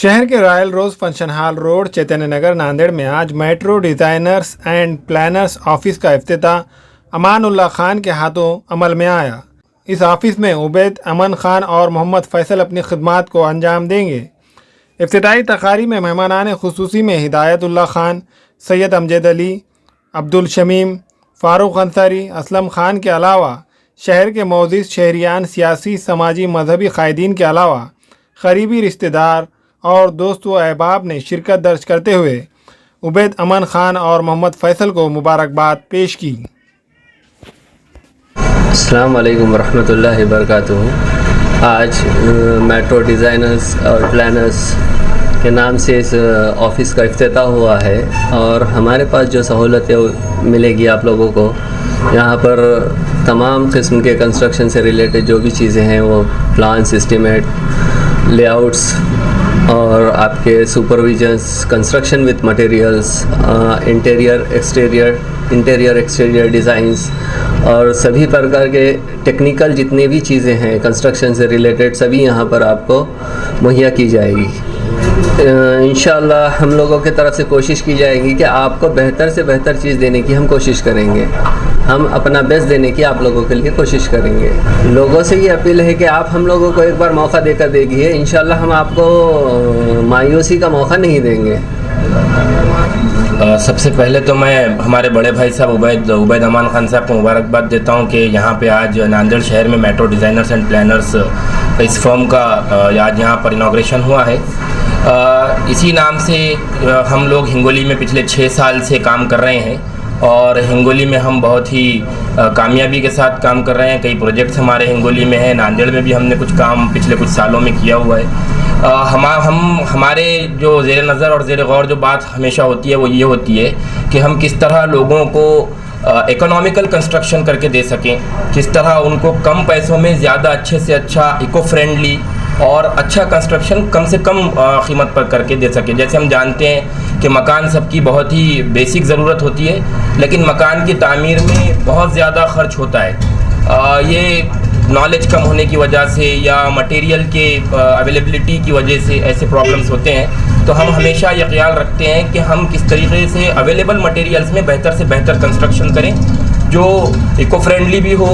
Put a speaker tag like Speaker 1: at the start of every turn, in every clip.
Speaker 1: शहर के रॉयल रोज function hall road चैतन्य नगर नांदेड़ में आज metro designers and planners office का इफ्तिताह अमान उल्लाह खान के हाथों अमल में आया। इस ऑफिस में उबैद अमन खान और मोहम्मद फैसल अपनी खिदमात को अंजाम देंगे। इफ्तिताही तकारीब में मेहमानान खुसूसी में हिदायतुल्लाह खान, सैयद अमजद अली, अब्दुल शमीम, फ़ारूक अंसारी, असलम खान के अलावा शहर के मौजूद शहरियान, सियासी, समाजी, मजहबी कायदीन के अलावा करीबी रिश्तेदार और दोस्त व अहबाब ने शिरकत दर्ज करते हुए उबैद अमन खान और मोहम्मद फैसल को मुबारकबाद पेश की।
Speaker 2: अस्सलाम वालेकुम वरहमतुल्लाहि वबरकातुहू। आज मेट्रो डिज़ाइनर्स और प्लानर्स के नाम से इस ऑफ़िस का इफ्तिताह हुआ है और हमारे पास जो सहूलतें मिलेगी आप लोगों को, यहाँ पर तमाम किस्म के कंस्ट्रक्शन से रिलेटेड जो भी चीज़ें हैं वो प्लान्स, एस्टीमेट, लेआउट्स और आपके supervisions, construction with materials, interior exterior designs और सभी प्रकार के टेक्निकल जितने भी चीज़ें हैं कंस्ट्रक्शन से रिलेटेड सभी यहाँ पर आपको मुहैया की जाएगी। इंशाअल्लाह हम लोगों की तरफ से कोशिश की जाएगी कि आपको बेहतर से बेहतर चीज़ देने की हम कोशिश करेंगे। हम अपना बेस्ट देने की आप लोगों के लिए कोशिश करेंगे। लोगों से ये अपील है कि आप हम लोगों को एक बार मौका देकर देखिए। इंशाअल्लाह हम आपको मायूसी का मौका नहीं देंगे।
Speaker 3: सबसे पहले तो मैं हमारे बड़े भाई साहब उबैद अमान खान साहब को मुबारकबाद देता हूं कि यहाँ पे आज नांदेड़ शहर में मेट्रो डिज़ाइनर्स एंड प्लानर्स इस फर्म का आज यहाँ पर इनॉग्रेशन हुआ है। इसी नाम से हम लोग हिंगोली में पिछले 6 साल से काम कर रहे हैं और हिंगोली में हम बहुत ही कामयाबी के साथ काम कर रहे हैं। कई प्रोजेक्ट्स हमारे हिंगोली में हैं, नांदेड़ में भी हमने कुछ काम पिछले कुछ सालों में किया हुआ है। हमारे जो ज़ेर नज़र और ज़ेर गौर जो बात हमेशा होती है वो ये होती है कि हम किस तरह लोगों को इकोनॉमिकल कंस्ट्रक्शन करके दे सकें, किस तरह उनको कम पैसों में ज़्यादा अच्छे से अच्छा इको फ्रेंडली और अच्छा कंस्ट्रक्शन कम से कम कीमत पर करके दे सके। जैसे हम जानते हैं कि मकान सबकी बहुत ही बेसिक ज़रूरत होती है, लेकिन मकान की तामीर में बहुत ज़्यादा खर्च होता है। ये नॉलेज कम होने की वजह से या मटेरियल के अवेलेबिलिटी की वजह से ऐसे प्रॉब्लम्स होते हैं। तो हम हमेशा ये ख्याल रखते हैं कि हम किस तरीके से अवेलेबल मटेरियल्स में बेहतर से बेहतर कंस्ट्रक्शन करें जो इको फ्रेंडली भी हो,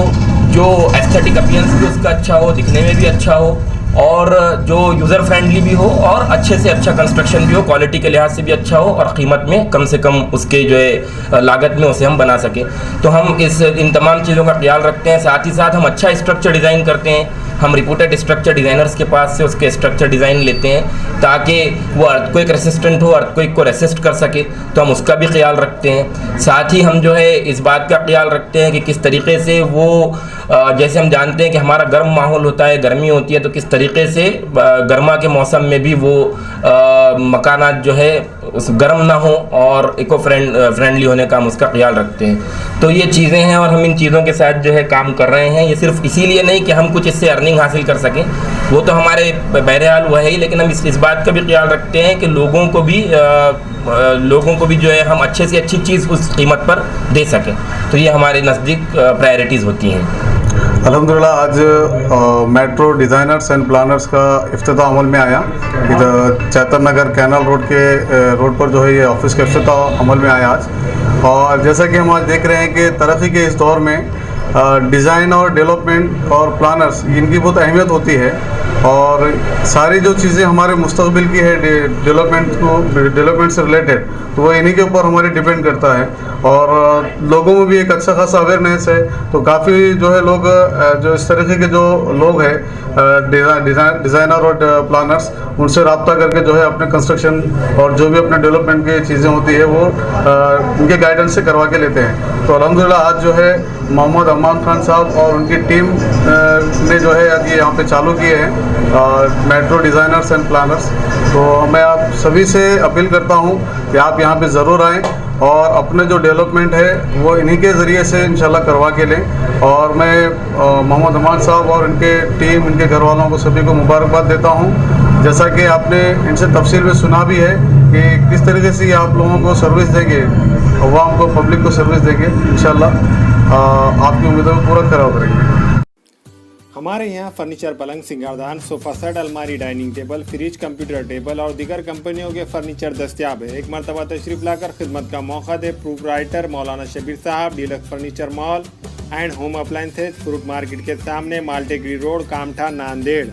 Speaker 3: जो एस्थेटिक अपीयरेंस भी उसका अच्छा हो, दिखने में भी अच्छा हो और जो यूज़र फ्रेंडली भी हो और अच्छे से अच्छा कंस्ट्रक्शन भी हो, क्वालिटी के लिहाज से भी अच्छा हो और कीमत में कम से कम उसके जो है लागत में उसे हम बना सकें। तो हम इन तमाम चीज़ों का ख्याल रखते हैं। साथ ही साथ हम अच्छा स्ट्रक्चर डिज़ाइन करते हैं। हम रिपूटेड स्ट्रक्चर डिज़ाइनर्स के पास से उसके स्ट्रक्चर डिज़ाइन लेते हैं ताकि वो अर्थक्वेक रेसिस्टेंट हो, अर्थक्वेक को रेसिस्ट कर सके, तो हम उसका भी ख्याल रखते हैं। साथ ही हम जो है इस बात का ख्याल रखते हैं कि किस तरीके से वो जैसे हम जानते हैं कि हमारा गर्म माहौल होता है, गर्मी होती है, तो किस तरीके से गर्मा के मौसम में भी वो मकानात जो है उस गर्म ना हो और इको फ्रेंडली होने का हम उसका ख्याल रखते हैं। तो ये चीज़ें हैं और हम इन चीज़ों के साथ जो है काम कर रहे हैं। ये सिर्फ इसीलिए नहीं कि हम कुछ इससे अर्निंग हासिल कर सकें, वो तो हमारे बहरहाल हुआ है ही, लेकिन हम इस बात का भी ख्याल रखते हैं कि लोगों को भी जो है हम अच्छे से अच्छी चीज़ उस कीमत पर दे सकें। तो ये हमारे नज़दीक प्रायोरिटीज़ होती हैं।
Speaker 4: अल्हम्दुलिल्लाह आज मेट्रो डिज़ाइनर्स एंड प्लानर्स का इफ्तिताह अमल में आया। इधर चैतन्य नगर कैनाल रोड पर जो है ये ऑफिस का इफ्तिताह अमल में आया आज। और जैसा कि हम आज देख रहे हैं कि तरक्की के इस दौर में डिज़ाइन और डेवलपमेंट और प्लानर्स इनकी बहुत अहमियत होती है और सारी जो चीज़ें हमारे मुस्तकबिल की है डेवलपमेंट से रिलेटेड, तो वो इन्हीं के ऊपर हमारे डिपेंड करता है। और लोगों में भी एक अच्छा खासा अवेयरनेस है, तो काफ़ी जो है लोग जो इस तरीके के जो लोग हैं डिज़ाइनर और प्लानर्स, उनसे रब्ता करके जो है अपने कंस्ट्रक्शन और जो भी अपने डेवलपमेंट की चीज़ें होती है वो उनके गाइडेंस से करवा के लेते हैं। तो अल्हम्दुलिल्लाह आज जो है मोहम्मद अमान खान साहब और उनकी टीम ने जो है आज ये यहाँ पे चालू किए हैं मेट्रो डिज़ाइनर्स एंड प्लानर्स। तो मैं आप सभी से अपील करता हूँ कि आप यहाँ पे ज़रूर आएँ और अपने जो डेवलपमेंट है वो इन्हीं के ज़रिए से इंशाल्लाह करवा के लें। और मैं मोहम्मद अमान साहब और इनके टीम, इनके घर वालों को सभी को मुबारकबाद देता हूँ। जैसा कि आपने इनसे तफसील में सुना भी है कि किस तरीके से आप लोगों को सर्विस देंगे, अवाम को, पब्लिक को सर्विस देंगे। इंशाल्लाह आपकी उम्मीदों को पूरा खरा करेंगे।
Speaker 1: हमारे यहाँ फर्नीचर, पलंग, सिंगारदान, सोफा सेट, अलमारी, dining table, fridge, computer table और दीगर कंपनियों के फर्नीचर दस्तियाब है। एक मरतबा तशरीफ लाकर खिदमत का मौका दे। प्रोप्राइटर मौलाना शबीर साहब, deluxe furniture mall and home appliances, fruit market के सामने, माल्टेगरी रोड, कामठा, नांदेड़।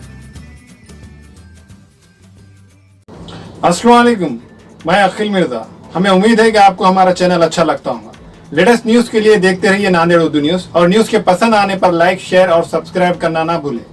Speaker 1: अस्सलाम वालेकुम, मैं अखिल मिर्जा। हमें उम्मीद है कि आपको हमारा चैनल अच्छा लगता होगा। लेटेस्ट न्यूज़ के लिए देखते रहिए नांदेड़ उर्दू न्यूज़, और न्यूज़ के पसंद आने पर लाइक, शेयर और सब्सक्राइब करना ना भूलें।